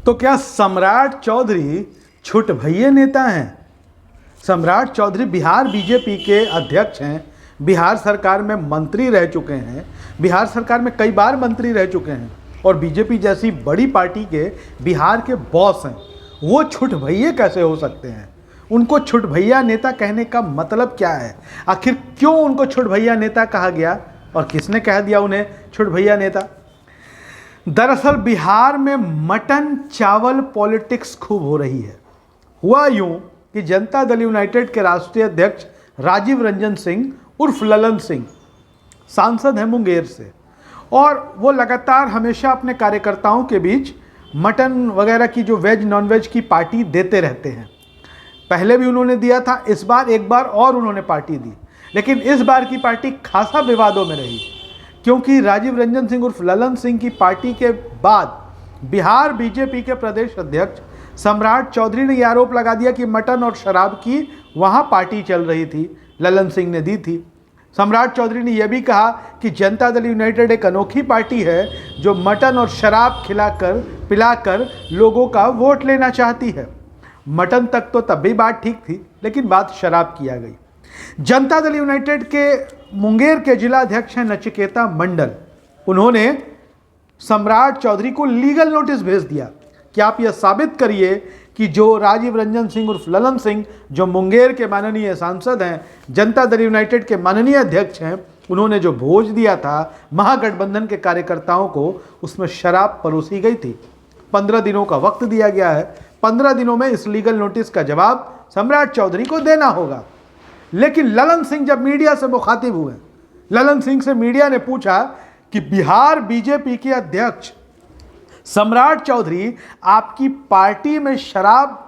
तो क्या सम्राट चौधरी छुटभइये नेता हैं? सम्राट चौधरी बिहार बीजेपी के अध्यक्ष हैं, बिहार सरकार में मंत्री रह चुके हैं, बिहार सरकार में कई बार मंत्री रह चुके हैं और बीजेपी जैसी बड़ी पार्टी के बिहार के बॉस हैं। वो छुटभइये कैसे हो सकते हैं? उनको छुटभइया नेता कहने का मतलब क्या है? आखिर क्यों उनको छुटभइया नेता कहा गया और किसने कह दिया उन्हें छुटभइया नेता? दरअसल बिहार में मटन चावल पॉलिटिक्स खूब हो रही है। हुआ यूं कि जनता दल यूनाइटेड के राष्ट्रीय अध्यक्ष राजीव रंजन सिंह उर्फ ललन सिंह सांसद हैं मुंगेर से, और वो लगातार हमेशा अपने कार्यकर्ताओं के बीच मटन वगैरह की जो वेज नॉन वेज की पार्टी देते रहते हैं। पहले भी उन्होंने दिया था, इस बार एक बार और उन्होंने पार्टी दी, लेकिन इस बार की पार्टी खासा विवादों में रही, क्योंकि राजीव रंजन सिंह उर्फ ललन सिंह की पार्टी के बाद बिहार बीजेपी के प्रदेश अध्यक्ष सम्राट चौधरी ने यह आरोप लगा दिया कि मटन और शराब की वहां पार्टी चल रही थी, ललन सिंह ने दी थी। सम्राट चौधरी ने यह भी कहा कि जनता दल यूनाइटेड एक अनोखी पार्टी है जो मटन और शराब खिलाकर पिलाकर लोगों का वोट लेना चाहती है। मटन तक तो तब भी बात ठीक थी, लेकिन बात शराब की आ गई। जनता दल यूनाइटेड के मुंगेर के जिला अध्यक्ष हैं नचिकेता मंडल। उन्होंने सम्राट चौधरी को लीगल नोटिस भेज दिया कि आप यह साबित करिए कि जो राजीव रंजन सिंह उर्फ ललन सिंह, जो मुंगेर के माननीय सांसद हैं, जनता दल यूनाइटेड के माननीय अध्यक्ष हैं, उन्होंने जो भोज दिया था महागठबंधन के कार्यकर्ताओं को, उसमें शराब परोसी गई थी। 15 दिनों का वक्त दिया गया है। 15 दिनों में इस लीगल नोटिस का जवाब सम्राट चौधरी को देना होगा। लेकिन ललन सिंह जब मीडिया से मुखातिब हुए, ललन सिंह से मीडिया ने पूछा कि बिहार बीजेपी के अध्यक्ष सम्राट चौधरी आपकी पार्टी में शराब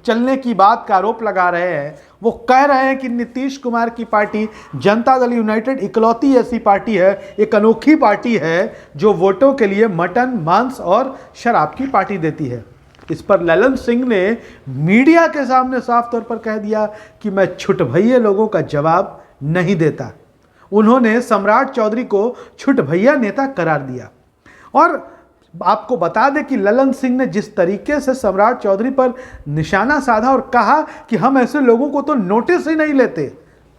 चलने की बात का आरोप लगा रहे हैं। वो कह रहे हैं कि नीतीश कुमार की पार्टी जनता दल यूनाइटेड इकलौती ऐसी पार्टी है, एक अनोखी पार्टी है जो वोटों के लिए मटन, मांस और शराब की पार्टी देती है। इस पर ललन सिंह ने मीडिया के सामने साफ तौर पर कह दिया कि मैं छुटभइये लोगों का जवाब नहीं देता। उन्होंने सम्राट चौधरी को छुटभइया नेता करार दिया। और आपको बता दें कि ललन सिंह ने जिस तरीके से सम्राट चौधरी पर निशाना साधा और कहा कि हम ऐसे लोगों को तो नोटिस ही नहीं लेते।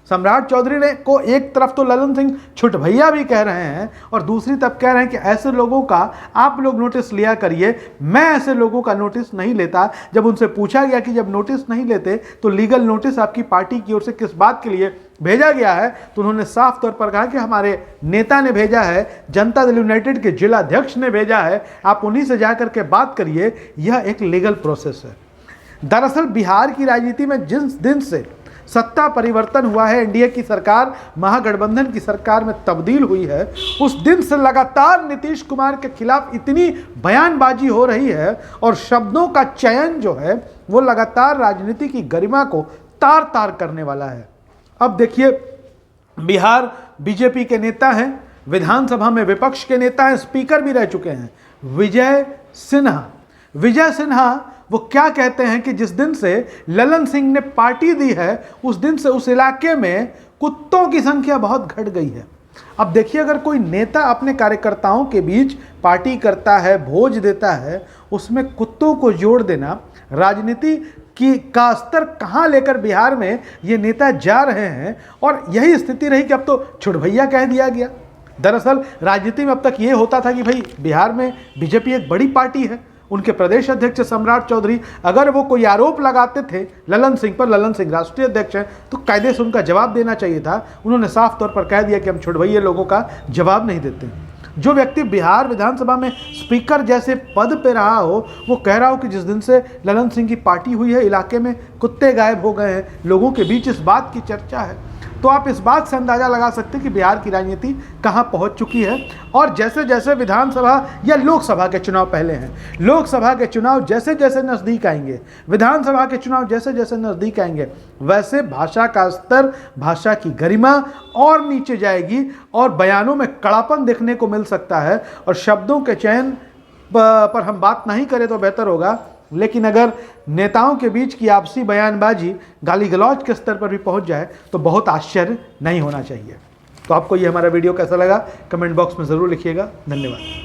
सम्राट चौधरी ने को एक तरफ तो ललन सिंह छुटभइया भी कह रहे हैं और दूसरी तरफ कह रहे हैं कि ऐसे लोगों का आप लोग नोटिस लिया करिए, मैं ऐसे लोगों का नोटिस नहीं लेता। जब उनसे पूछा गया कि जब नोटिस नहीं लेते तो लीगल नोटिस आपकी पार्टी की ओर से किस बात के लिए भेजा गया है, तो उन्होंने साफ तौर पर कहा कि हमारे नेता ने भेजा है, जनता दल यूनाइटेड के जिला अध्यक्ष ने भेजा है, आप उन्हीं से जाकर के बात करिए, यह एक लीगल प्रोसेस है। दरअसल बिहार की राजनीति में जिस दिन से सत्ता परिवर्तन हुआ है, एनडीए की सरकार महागठबंधन की सरकार में तब्दील हुई है, उस दिन से लगातार नीतीश कुमार के खिलाफ इतनी बयानबाजी हो रही है और शब्दों का चयन जो है वो लगातार राजनीति की गरिमा को तार तार करने वाला है। अब देखिए, बिहार बीजेपी के नेता हैं, विधानसभा में विपक्ष के नेता हैं, स्पीकर भी रह चुके हैं, विजय सिन्हा। विजय सिन्हा वो क्या कहते हैं कि जिस दिन से ललन सिंह ने पार्टी दी है, उस दिन से उस इलाके में कुत्तों की संख्या बहुत घट गई है। अब देखिए, अगर कोई नेता अपने कार्यकर्ताओं के बीच पार्टी करता है, भोज देता है, उसमें कुत्तों को जोड़ देना, राजनीति की का स्तर कहाँ लेकर बिहार में ये नेता जा रहे हैं। और यही स्थिति रही कि अब तो छुटभइया कह दिया गया। दरअसल राजनीति में अब तक ये होता था कि भाई बिहार में बीजेपी एक बड़ी पार्टी है, उनके प्रदेश अध्यक्ष सम्राट चौधरी अगर वो कोई आरोप लगाते थे ललन सिंह पर, ललन सिंह राष्ट्रीय अध्यक्ष हैं, तो कायदे से उनका जवाब देना चाहिए था। उन्होंने साफ तौर पर कह दिया कि हम छुटभइये लोगों का जवाब नहीं देते। जो व्यक्ति बिहार विधानसभा में स्पीकर जैसे पद पे रहा हो, वो कह रहा हो कि जिस दिन से ललन सिंह की पार्टी हुई है, इलाके में कुत्ते गायब हो गए हैं, लोगों के बीच इस बात की चर्चा है। तो आप इस बात से अंदाज़ा लगा सकते हैं कि बिहार की राजनीति कहाँ पहुँच चुकी है। और जैसे जैसे विधानसभा या लोकसभा के चुनाव पहले हैं, लोकसभा के चुनाव जैसे जैसे नज़दीक आएंगे, विधानसभा के चुनाव जैसे जैसे नज़दीक आएंगे, वैसे भाषा का स्तर, भाषा की गरिमा और नीचे जाएगी और बयानों में कड़ापन देखने को मिल सकता है। और शब्दों के चयन पर हम बात नहीं करें तो बेहतर होगा, लेकिन अगर नेताओं के बीच की आपसी बयानबाजी गाली गलौज के स्तर पर भी पहुंच जाए तो बहुत आश्चर्य नहीं होना चाहिए। तो आपको ये हमारा वीडियो कैसा लगा कमेंट बॉक्स में ज़रूर लिखिएगा। धन्यवाद।